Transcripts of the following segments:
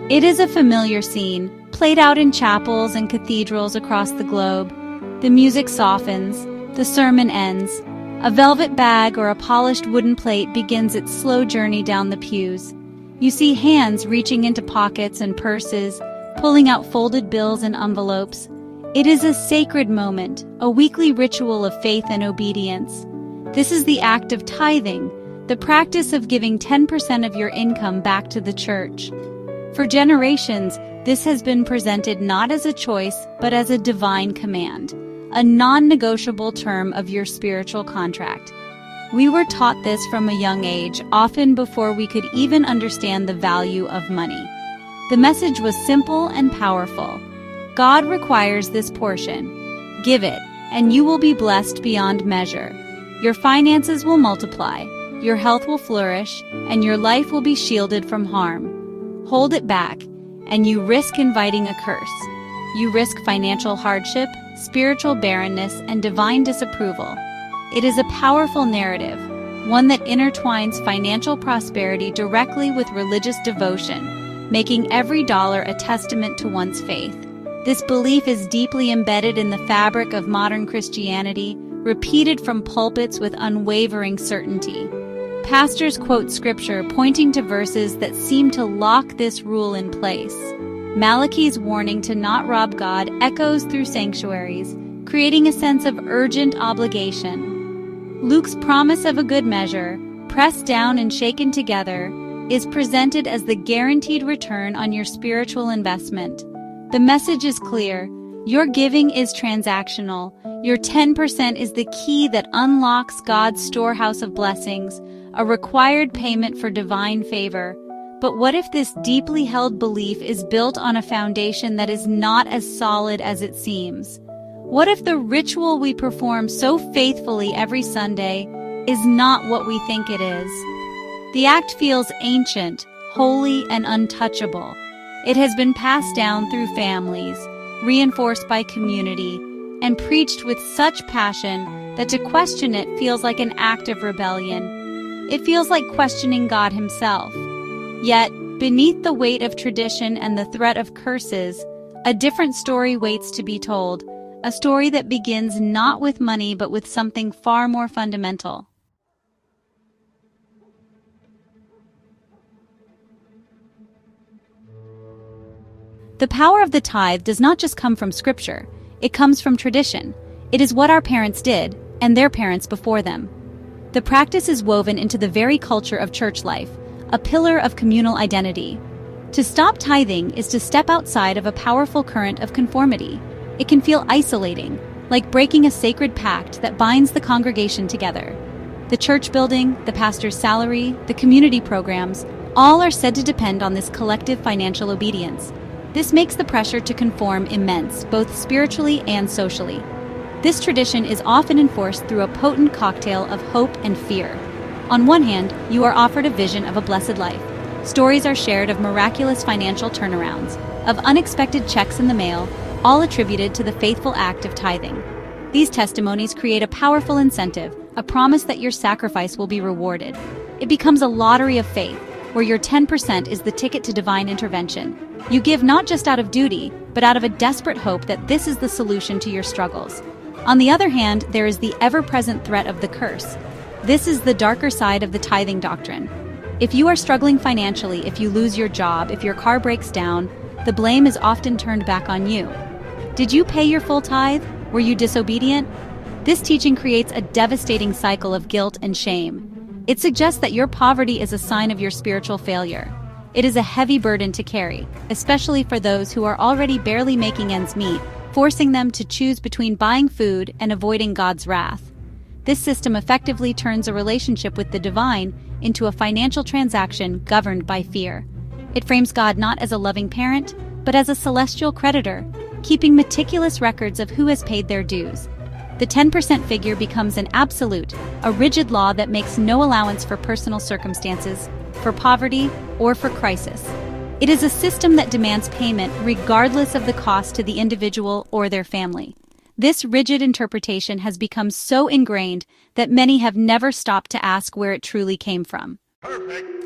It is a familiar scene, played out in chapels and cathedrals across the globe. The music softens, the sermon ends. A velvet bag or a polished wooden plate begins its slow journey down the pews. You see hands reaching into pockets and purses, pulling out folded bills and envelopes. It is a sacred moment, a weekly ritual of faith and obedience. This is the act of tithing, the practice of giving 10% of your income back to the church. For generations, this has been presented not as a choice, but as a divine command, a non-negotiable term of your spiritual contract. We were taught this from a young age, often before we could even understand the value of money. The message was simple and powerful. God requires this portion. Give it, and you will be blessed beyond measure. Your finances will multiply, your health will flourish, and your life will be shielded from harm. Hold it back, and you risk inviting a curse. You risk financial hardship, spiritual barrenness, and divine disapproval. It is a powerful narrative, one that intertwines financial prosperity directly with religious devotion, making every dollar a testament to one's faith. This belief is deeply embedded in the fabric of modern Christianity, repeated from pulpits with unwavering certainty. Pastors quote scripture pointing to verses that seem to lock this rule in place. Malachi's warning to not rob God echoes through sanctuaries, creating a sense of urgent obligation. Luke's promise of a good measure, pressed down and shaken together, is presented as the guaranteed return on your spiritual investment. The message is clear. Your giving is transactional. Your 10% is the key that unlocks God's storehouse of blessings, a required payment for divine favor. But what if this deeply held belief is built on a foundation that is not as solid as it seems? What if the ritual we perform so faithfully every Sunday is not what we think it is? The act feels ancient, holy, and untouchable. It has been passed down through families, reinforced by community, and preached with such passion that to question it feels like an act of rebellion. It feels like questioning God himself. Yet, beneath the weight of tradition and the threat of curses, a different story waits to be told, a story that begins not with money but with something far more fundamental. The power of the tithe does not just come from scripture, it comes from tradition. It is what our parents did, and their parents before them. The practice is woven into the very culture of church life, a pillar of communal identity. To stop tithing is to step outside of a powerful current of conformity. It can feel isolating, like breaking a sacred pact that binds the congregation together. The church building, the pastor's salary, the community programs, all are said to depend on this collective financial obedience. This makes the pressure to conform immense, both spiritually and socially. This tradition is often enforced through a potent cocktail of hope and fear. On one hand, you are offered a vision of a blessed life. Stories are shared of miraculous financial turnarounds, of unexpected checks in the mail, all attributed to the faithful act of tithing. These testimonies create a powerful incentive, a promise that your sacrifice will be rewarded. It becomes a lottery of faith, where your 10% is the ticket to divine intervention. You give not just out of duty, but out of a desperate hope that this is the solution to your struggles. On the other hand, there is the ever-present threat of the curse. This is the darker side of the tithing doctrine. If you are struggling financially, if you lose your job, if your car breaks down, the blame is often turned back on you. Did you pay your full tithe? Were you disobedient? This teaching creates a devastating cycle of guilt and shame. It suggests that your poverty is a sign of your spiritual failure. It is a heavy burden to carry, especially for those who are already barely making ends meet, forcing them to choose between buying food and avoiding God's wrath. This system effectively turns a relationship with the divine into a financial transaction governed by fear. It frames God not as a loving parent, but as a celestial creditor, keeping meticulous records of who has paid their dues. The 10% figure becomes an absolute, a rigid law that makes no allowance for personal circumstances, for poverty, or for crisis. It is a system that demands payment regardless of the cost to the individual or their family. This rigid interpretation has become so ingrained that many have never stopped to ask where it truly came from. Perfect.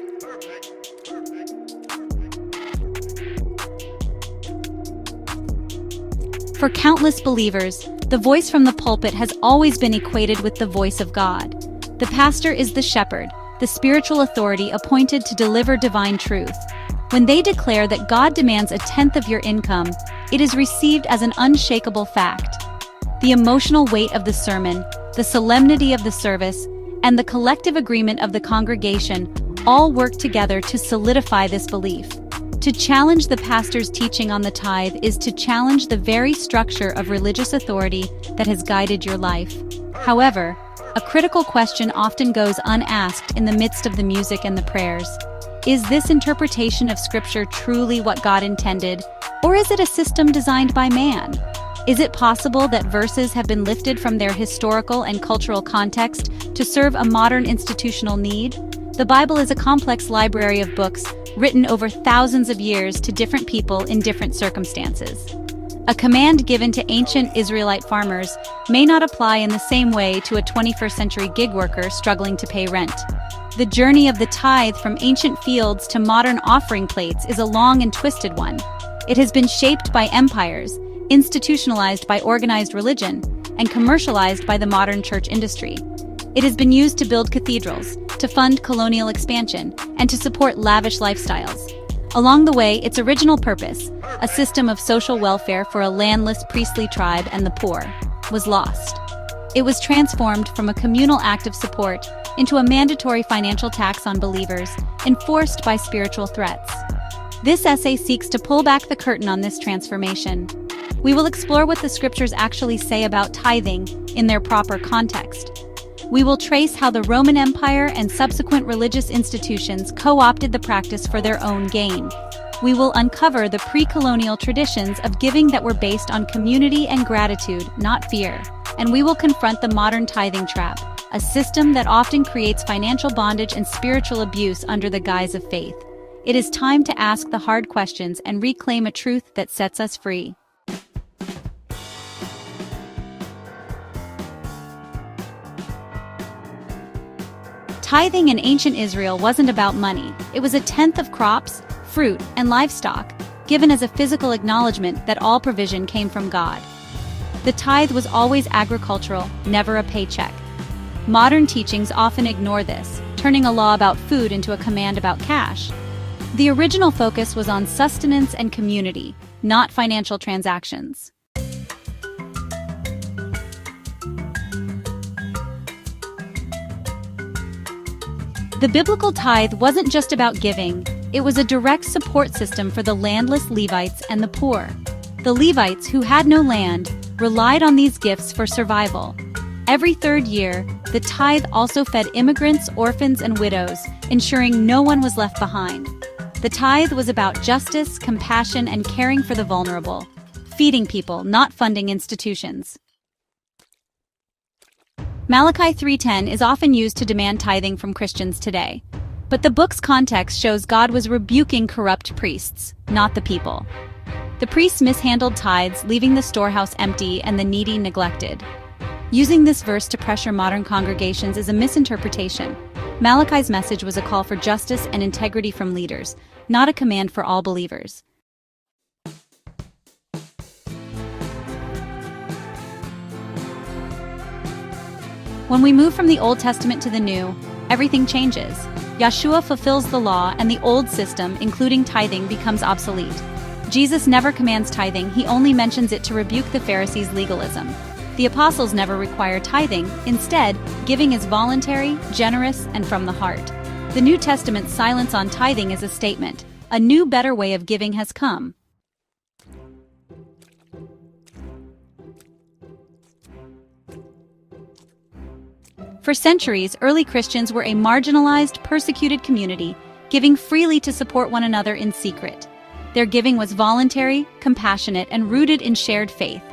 For countless believers, the voice from the pulpit has always been equated with the voice of God. The pastor is the shepherd, the spiritual authority appointed to deliver divine truth. When they declare that God demands a tenth of your income, it is received as an unshakable fact. The emotional weight of the sermon, the solemnity of the service, and the collective agreement of the congregation all work together to solidify this belief. To challenge the pastor's teaching on the tithe is to challenge the very structure of religious authority that has guided your life. However, a critical question often goes unasked in the midst of the music and the prayers. Is this interpretation of Scripture truly what God intended, or is it a system designed by man? Is it possible that verses have been lifted from their historical and cultural context to serve a modern institutional need? The Bible is a complex library of books written over thousands of years to different people in different circumstances. A command given to ancient Israelite farmers may not apply in the same way to a 21st century gig worker struggling to pay rent. The journey of the tithe from ancient fields to modern offering plates is a long and twisted one. It has been shaped by empires, institutionalized by organized religion, and commercialized by the modern church industry. It has been used to build cathedrals, to fund colonial expansion, and to support lavish lifestyles. Along the way, its original purpose, a system of social welfare for a landless priestly tribe and the poor, was lost. It was transformed from a communal act of support into a mandatory financial tax on believers, enforced by spiritual threats. This essay seeks to pull back the curtain on this transformation. We will explore what the scriptures actually say about tithing in their proper context. We will trace how the Roman Empire and subsequent religious institutions co-opted the practice for their own gain. We will uncover the pre-colonial traditions of giving that were based on community and gratitude, not fear. And we will confront the modern tithing trap, a system that often creates financial bondage and spiritual abuse under the guise of faith. It is time to ask the hard questions and reclaim a truth that sets us free. Tithing in ancient Israel wasn't about money. It was a tenth of crops, fruit, and livestock, given as a physical acknowledgement that all provision came from God. The tithe was always agricultural, never a paycheck. Modern teachings often ignore this, turning a law about food into a command about cash. The original focus was on sustenance and community, not financial transactions. The biblical tithe wasn't just about giving, it was a direct support system for the landless Levites and the poor. The Levites, who had no land, relied on these gifts for survival. Every third year, the tithe also fed immigrants, orphans, and widows, ensuring no one was left behind. The tithe was about justice, compassion, and caring for the vulnerable, feeding people, not funding institutions. Malachi 3:10 is often used to demand tithing from Christians today. But the book's context shows God was rebuking corrupt priests, not the people. The priests mishandled tithes, leaving the storehouse empty and the needy neglected. Using this verse to pressure modern congregations is a misinterpretation. Malachi's message was a call for justice and integrity from leaders, not a command for all believers. When we move from the Old Testament to the New, everything changes. Yeshua fulfills the law, and the old system, including tithing, becomes obsolete. Jesus never commands tithing, he only mentions it to rebuke the Pharisees' legalism. The apostles never require tithing. Instead, giving is voluntary, generous, and from the heart. The New Testament's silence on tithing is a statement. A new, better way of giving has come. For centuries, early Christians were a marginalized, persecuted community, giving freely to support one another in secret. Their giving was voluntary, compassionate, and rooted in shared faith.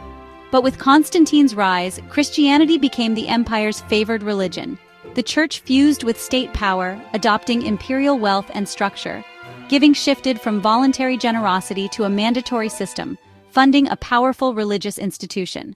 But with Constantine's rise, Christianity became the empire's favored religion. The church fused with state power, adopting imperial wealth and structure. Giving shifted from voluntary generosity to a mandatory system, funding a powerful religious institution.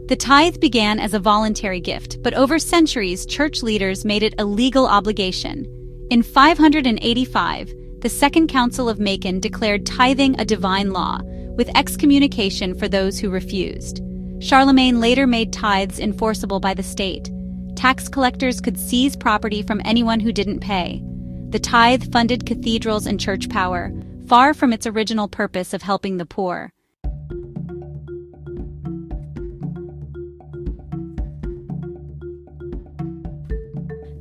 The tithe began as a voluntary gift, but over centuries, church leaders made it a legal obligation. In 585, the Second Council of Macon declared tithing a divine law, with excommunication for those who refused. Charlemagne later made tithes enforceable by the state. Tax collectors could seize property from anyone who didn't pay. The tithe funded cathedrals and church power, far from its original purpose of helping the poor.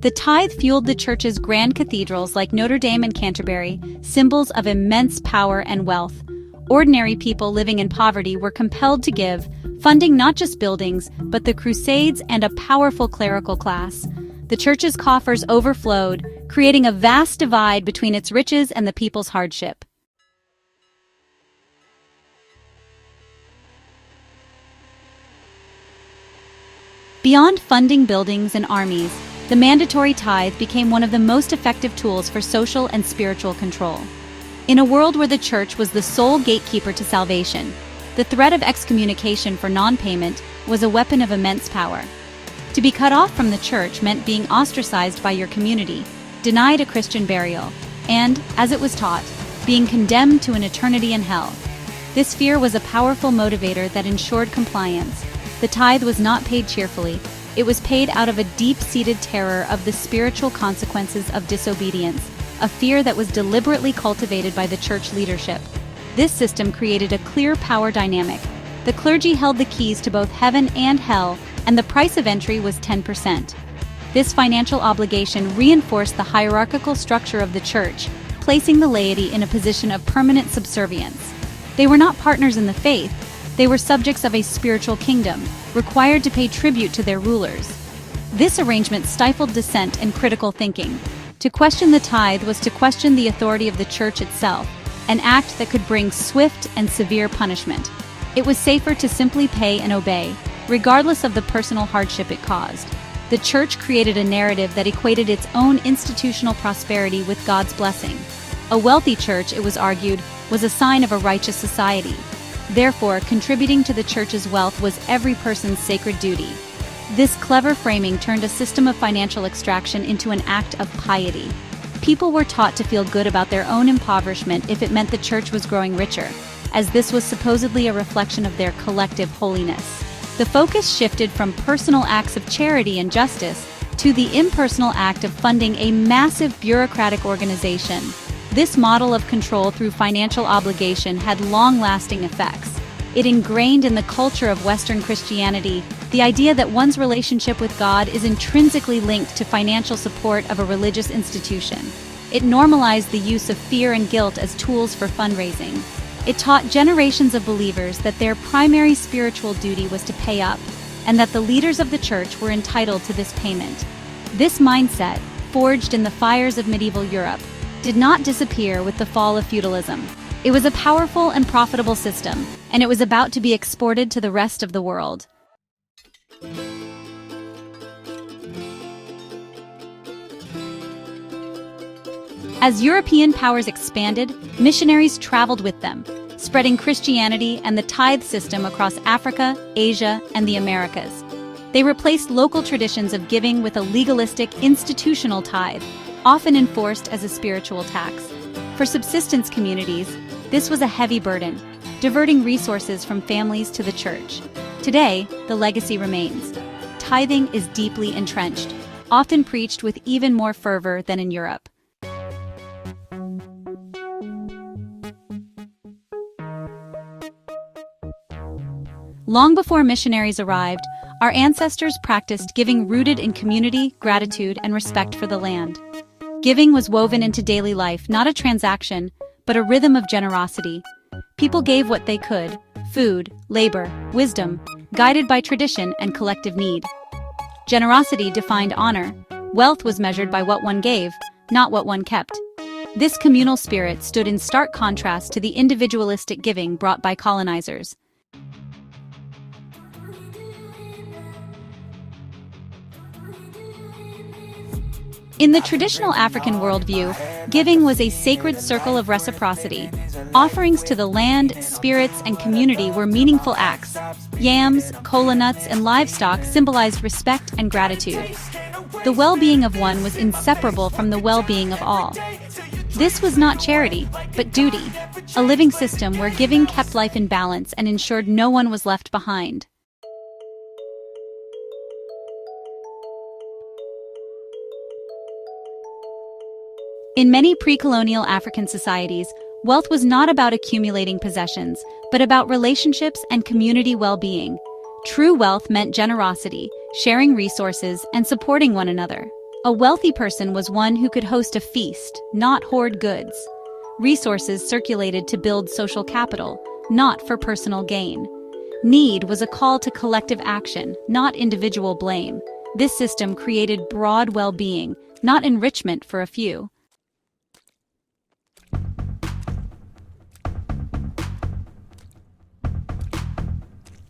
The tithe fueled the church's grand cathedrals like Notre Dame and Canterbury, symbols of immense power and wealth. Ordinary people living in poverty were compelled to give, funding not just buildings, but the crusades and a powerful clerical class. The church's coffers overflowed, creating a vast divide between its riches and the people's hardship. Beyond funding buildings and armies, the mandatory tithe became one of the most effective tools for social and spiritual control. In a world where the church was the sole gatekeeper to salvation, the threat of excommunication for non-payment was a weapon of immense power. To be cut off from the church meant being ostracized by your community, denied a Christian burial, and, as it was taught, being condemned to an eternity in hell. This fear was a powerful motivator that ensured compliance. The tithe was not paid cheerfully. It was paid out of a deep-seated terror of the spiritual consequences of disobedience, a fear that was deliberately cultivated by the church leadership. This system created a clear power dynamic. The clergy held the keys to both heaven and hell, and the price of entry was 10%. This financial obligation reinforced the hierarchical structure of the church, placing the laity in a position of permanent subservience. They were not partners in the faith. They were subjects of a spiritual kingdom, required to pay tribute to their rulers. This arrangement stifled dissent and critical thinking. To question the tithe was to question the authority of the church itself, an act that could bring swift and severe punishment. It was safer to simply pay and obey, regardless of the personal hardship it caused. The church created a narrative that equated its own institutional prosperity with God's blessing. A wealthy church, it was argued, was a sign of a righteous society. Therefore, contributing to the church's wealth was every person's sacred duty. This clever framing turned a system of financial extraction into an act of piety. People were taught to feel good about their own impoverishment if it meant the church was growing richer, as this was supposedly a reflection of their collective holiness. The focus shifted from personal acts of charity and justice to the impersonal act of funding a massive bureaucratic organization. This model of control through financial obligation had long-lasting effects. It ingrained in the culture of Western Christianity the idea that one's relationship with God is intrinsically linked to financial support of a religious institution. It normalized the use of fear and guilt as tools for fundraising. It taught generations of believers that their primary spiritual duty was to pay up, and that the leaders of the church were entitled to this payment. This mindset, forged in the fires of medieval Europe, did not disappear with the fall of feudalism. It was a powerful and profitable system, and it was about to be exported to the rest of the world. As European powers expanded, missionaries traveled with them, spreading Christianity and the tithe system across Africa, Asia, and the Americas. They replaced local traditions of giving with a legalistic, institutional tithe, often enforced as a spiritual tax. For subsistence communities, this was a heavy burden, diverting resources from families to the church. Today, the legacy remains. Tithing is deeply entrenched, often preached with even more fervor than in Europe. Long before missionaries arrived, our ancestors practiced giving rooted in community, gratitude, and respect for the land. Giving was woven into daily life, not a transaction, but a rhythm of generosity. People gave what they could: food, labor, wisdom, guided by tradition and collective need. Generosity defined honor. Wealth was measured by what one gave, not what one kept. This communal spirit stood in stark contrast to the individualistic giving brought by colonizers. In the traditional African worldview, giving was a sacred circle of reciprocity. Offerings to the land, spirits, and community were meaningful acts. Yams, kola nuts, and livestock symbolized respect and gratitude. The well-being of one was inseparable from the well-being of all. This was not charity, but duty, a living system where giving kept life in balance and ensured no one was left behind. In many pre-colonial African societies, wealth was not about accumulating possessions, but about relationships and community well-being. True wealth meant generosity, sharing resources, and supporting one another. A wealthy person was one who could host a feast, not hoard goods. Resources circulated to build social capital, not for personal gain. Need was a call to collective action, not individual blame. This system created broad well-being, not enrichment for a few.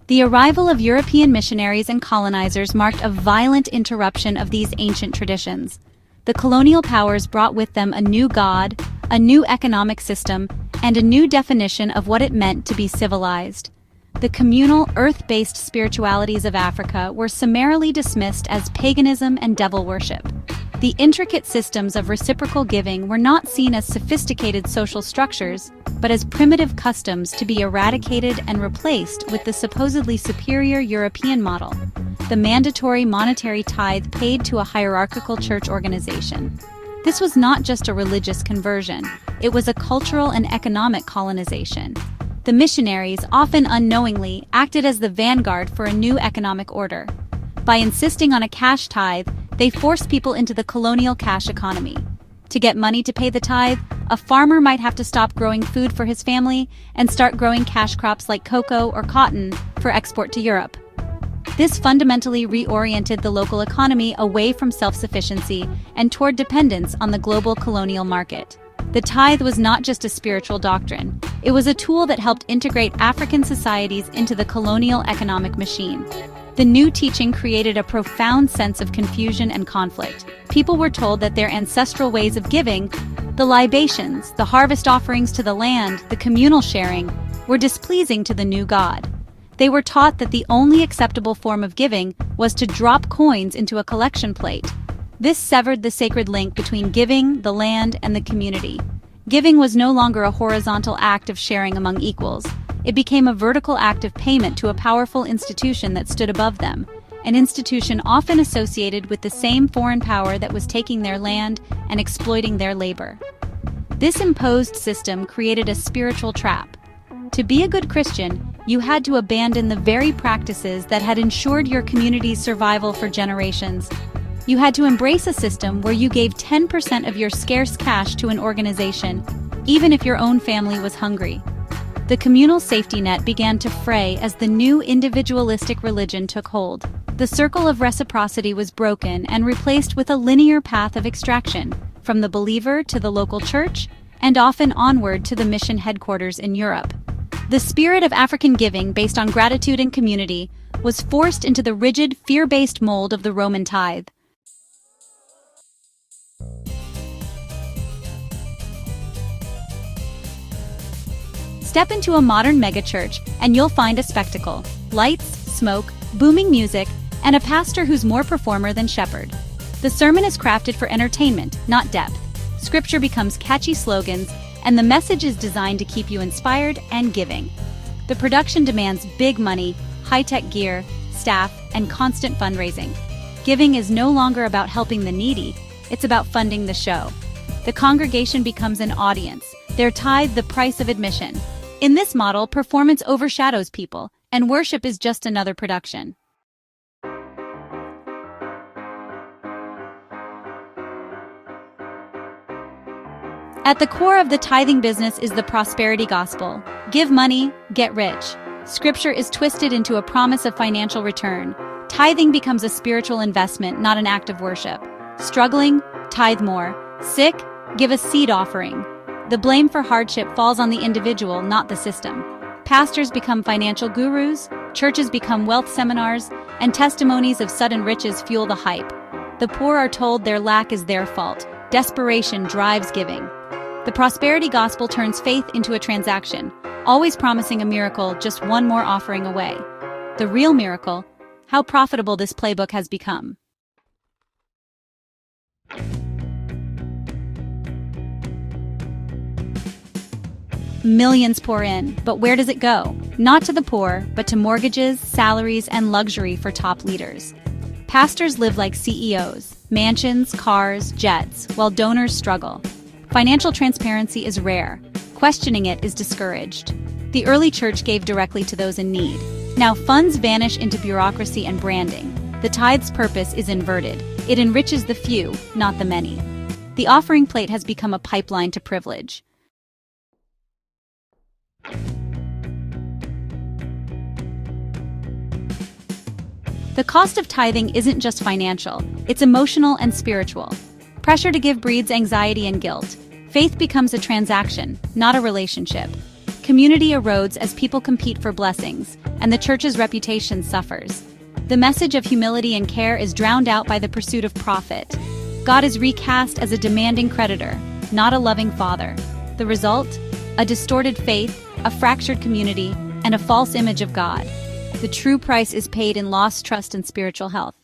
The arrival of European missionaries and colonizers marked a violent interruption of these ancient traditions. The colonial powers brought with them a new god, a new economic system, and a new definition of what it meant to be civilized. The communal, earth-based spiritualities of Africa were summarily dismissed as paganism and devil worship. The intricate systems of reciprocal giving were not seen as sophisticated social structures, but as primitive customs to be eradicated and replaced with the supposedly superior European model, the mandatory monetary tithe paid to a hierarchical church organization. This was not just a religious conversion, it was a cultural and economic colonization. The missionaries, often unknowingly, acted as the vanguard for a new economic order. By insisting on a cash tithe, they forced people into the colonial cash economy. To get money to pay the tithe, a farmer might have to stop growing food for his family and start growing cash crops like cocoa or cotton for export to Europe. This fundamentally reoriented the local economy away from self-sufficiency and toward dependence on the global colonial market. The tithe was not just a spiritual doctrine, it was a tool that helped integrate African societies into the colonial economic machine. The new teaching created a profound sense of confusion and conflict. People were told that their ancestral ways of giving, the libations, the harvest offerings to the land, the communal sharing, were displeasing to the new god. They were taught that the only acceptable form of giving was to drop coins into a collection plate. This severed the sacred link between giving, the land, and the community. Giving was no longer a horizontal act of sharing among equals. It became a vertical act of payment to a powerful institution that stood above them, an institution often associated with the same foreign power that was taking their land and exploiting their labor. This imposed system created a spiritual trap. To be a good Christian, you had to abandon the very practices that had ensured your community's survival for generations. You had to embrace a system where you gave 10% of your scarce cash to an organization, even if your own family was hungry. The communal safety net began to fray as the new individualistic religion took hold. The circle of reciprocity was broken and replaced with a linear path of extraction, from the believer to the local church, and often onward to the mission headquarters in Europe. The spirit of African giving based on gratitude and community was forced into the rigid, fear-based mold of the Roman tithe. Step into a modern megachurch and you'll find a spectacle: lights, smoke, booming music, and a pastor who's more performer than shepherd. The sermon is crafted for entertainment, not depth. Scripture becomes catchy slogans, and the message is designed to keep you inspired and giving. The production demands big money, high-tech gear, staff, and constant fundraising. Giving is no longer about helping the needy, it's about funding the show. The congregation becomes an audience, their tithe the price of admission. In this model, performance overshadows people, and worship is just another production. At the core of the tithing business is the prosperity gospel. Give money, get rich. Scripture is twisted into a promise of financial return. Tithing becomes a spiritual investment, not an act of worship. Struggling? Tithe more. Sick? Give a seed offering. The blame for hardship falls on the individual, not the system. Pastors become financial gurus, churches become wealth seminars, and testimonies of sudden riches fuel the hype. The poor are told their lack is their fault. Desperation drives giving. The prosperity gospel turns faith into a transaction, always promising a miracle just one more offering away. The real miracle: how profitable this playbook has become. millions pour in, but where does it go? Not to the poor, but to mortgages, salaries, and luxury for top leaders. Pastors live like CEOs, mansions, cars, jets, while donors struggle. Financial transparency is rare. Questioning it is discouraged. The early church gave directly to those in need. Now funds vanish into bureaucracy and branding. The tithe's purpose is inverted. It enriches the few, not the many. The offering plate has become a pipeline to privilege. The cost of tithing isn't just financial, it's emotional and spiritual. Pressure to give breeds anxiety and guilt. Faith becomes a transaction, not a relationship. Community erodes as people compete for blessings, and the church's reputation suffers. The message of humility and care is drowned out by the pursuit of profit. God is recast as a demanding creditor, not a loving father. The result? A distorted faith, a fractured community, and a false image of God. The true price is paid in lost trust and spiritual health.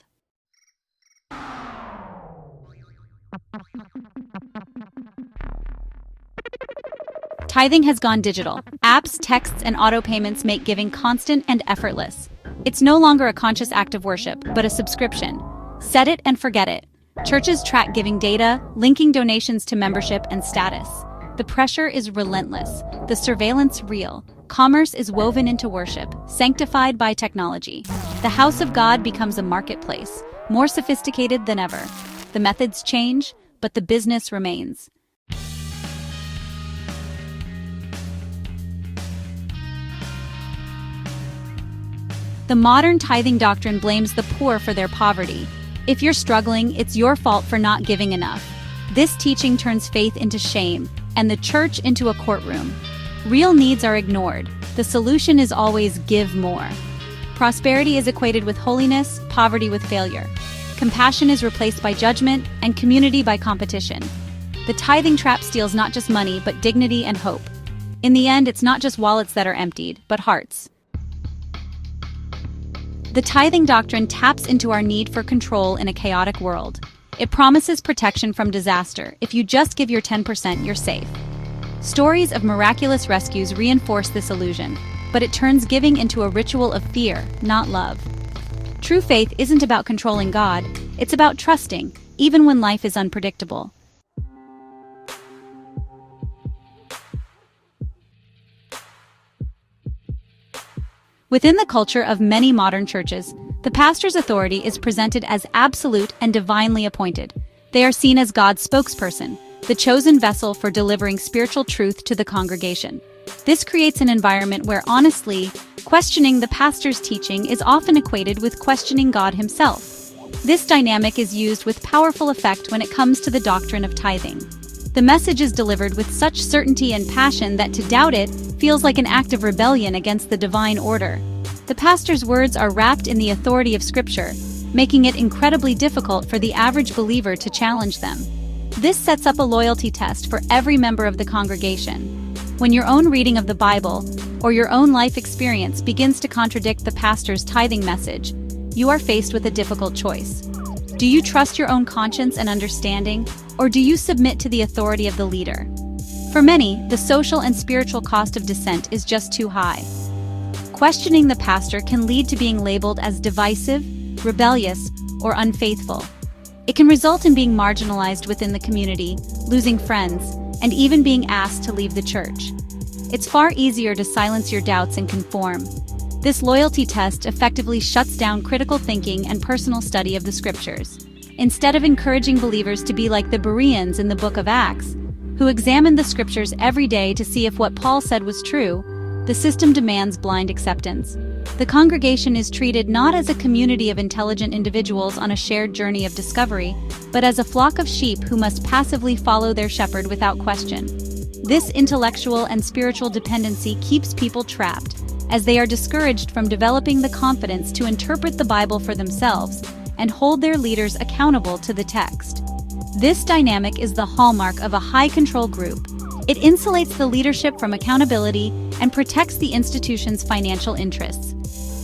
Tithing has gone digital. Apps, texts, and auto payments make giving constant and effortless. It's no longer a conscious act of worship, but a subscription. Set it and forget it. Churches track giving data, linking donations to membership and status. The pressure is relentless, the surveillance real. Commerce is woven into worship, sanctified by technology. The house of God becomes a marketplace, more sophisticated than ever. The methods change, but the business remains. The modern tithing doctrine blames the poor for their poverty. If you're struggling, it's your fault for not giving enough. This teaching turns faith into shame, and the church into a courtroom. Real needs are ignored. The solution is always give more. Prosperity is equated with holiness, poverty with failure. Compassion is replaced by judgment, and community by competition. The tithing trap steals not just money, but dignity and hope. In the end, it's not just wallets that are emptied, but hearts. The tithing doctrine taps into our need for control in a chaotic world. It promises protection from disaster. If you just give your 10%, you're safe. Stories of miraculous rescues reinforce this illusion, but it turns giving into a ritual of fear, not love. True faith isn't about controlling God, it's about trusting, even when life is unpredictable. Within the culture of many modern churches, the pastor's authority is presented as absolute and divinely appointed. They are seen as God's spokesperson, the chosen vessel for delivering spiritual truth to the congregation. This creates an environment where, honestly, questioning the pastor's teaching is often equated with questioning God himself. This dynamic is used with powerful effect when it comes to the doctrine of tithing. The message is delivered with such certainty and passion that to doubt it feels like an act of rebellion against the divine order. The pastor's words are wrapped in the authority of Scripture, making it incredibly difficult for the average believer to challenge them. This sets up a loyalty test for every member of the congregation. When your own reading of the Bible or your own life experience begins to contradict the pastor's tithing message, you are faced with a difficult choice. Do you trust your own conscience and understanding, or do you submit to the authority of the leader? For many, the social and spiritual cost of dissent is just too high. Questioning the pastor can lead to being labeled as divisive, rebellious, or unfaithful. It can result in being marginalized within the community, losing friends, and even being asked to leave the church. It's far easier to silence your doubts and conform. This loyalty test effectively shuts down critical thinking and personal study of the Scriptures. Instead of encouraging believers to be like the Bereans in the book of Acts, who examined the Scriptures every day to see if what Paul said was true, the system demands blind acceptance. The congregation is treated not as a community of intelligent individuals on a shared journey of discovery, but as a flock of sheep who must passively follow their shepherd without question. This intellectual and spiritual dependency keeps people trapped, as they are discouraged from developing the confidence to interpret the Bible for themselves and hold their leaders accountable to the text. This dynamic is the hallmark of a high-control group. It insulates the leadership from accountability and protects the institution's financial interests.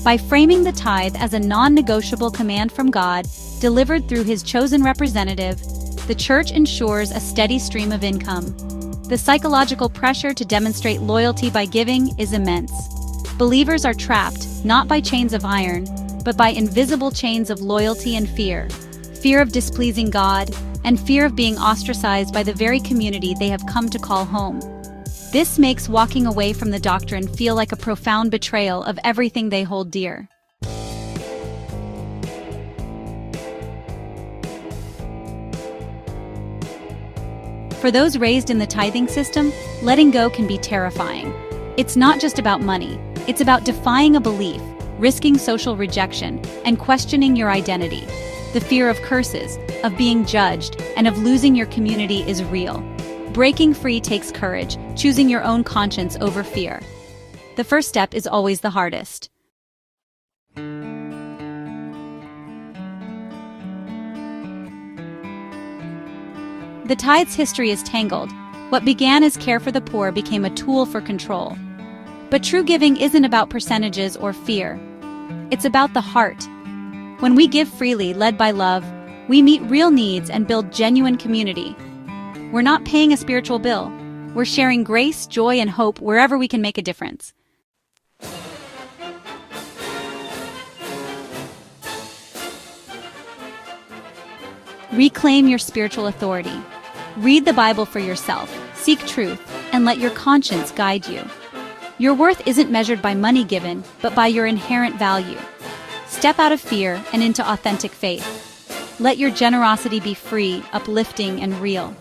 By framing the tithe as a non-negotiable command from God, delivered through His chosen representative, the church ensures a steady stream of income. The psychological pressure to demonstrate loyalty by giving is immense. Believers are trapped, not by chains of iron, but by invisible chains of loyalty and fear. Fear of displeasing God, and fear of being ostracized by the very community they have come to call home. This makes walking away from the doctrine feel like a profound betrayal of everything they hold dear. For those raised in the tithing system, letting go can be terrifying. It's not just about money, it's about defying a belief, risking social rejection, and questioning your identity. The fear of curses, of being judged, and of losing your community is real. Breaking free takes courage, choosing your own conscience over fear. The first step is always the hardest. The tithe's history is tangled. What began as care for the poor became a tool for control. But true giving isn't about percentages or fear. It's about the heart. When we give freely, led by love, we meet real needs and build genuine community. We're not paying a spiritual bill. We're sharing grace, joy, and hope wherever we can make a difference. Reclaim your spiritual authority. Read the Bible for yourself, seek truth, and let your conscience guide you. Your worth isn't measured by money given, but by your inherent value. Step out of fear and into authentic faith. Let your generosity be free, uplifting, and real.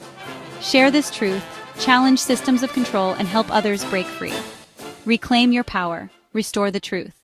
Share this truth, challenge systems of control, and help others break free. Reclaim your power, restore the truth.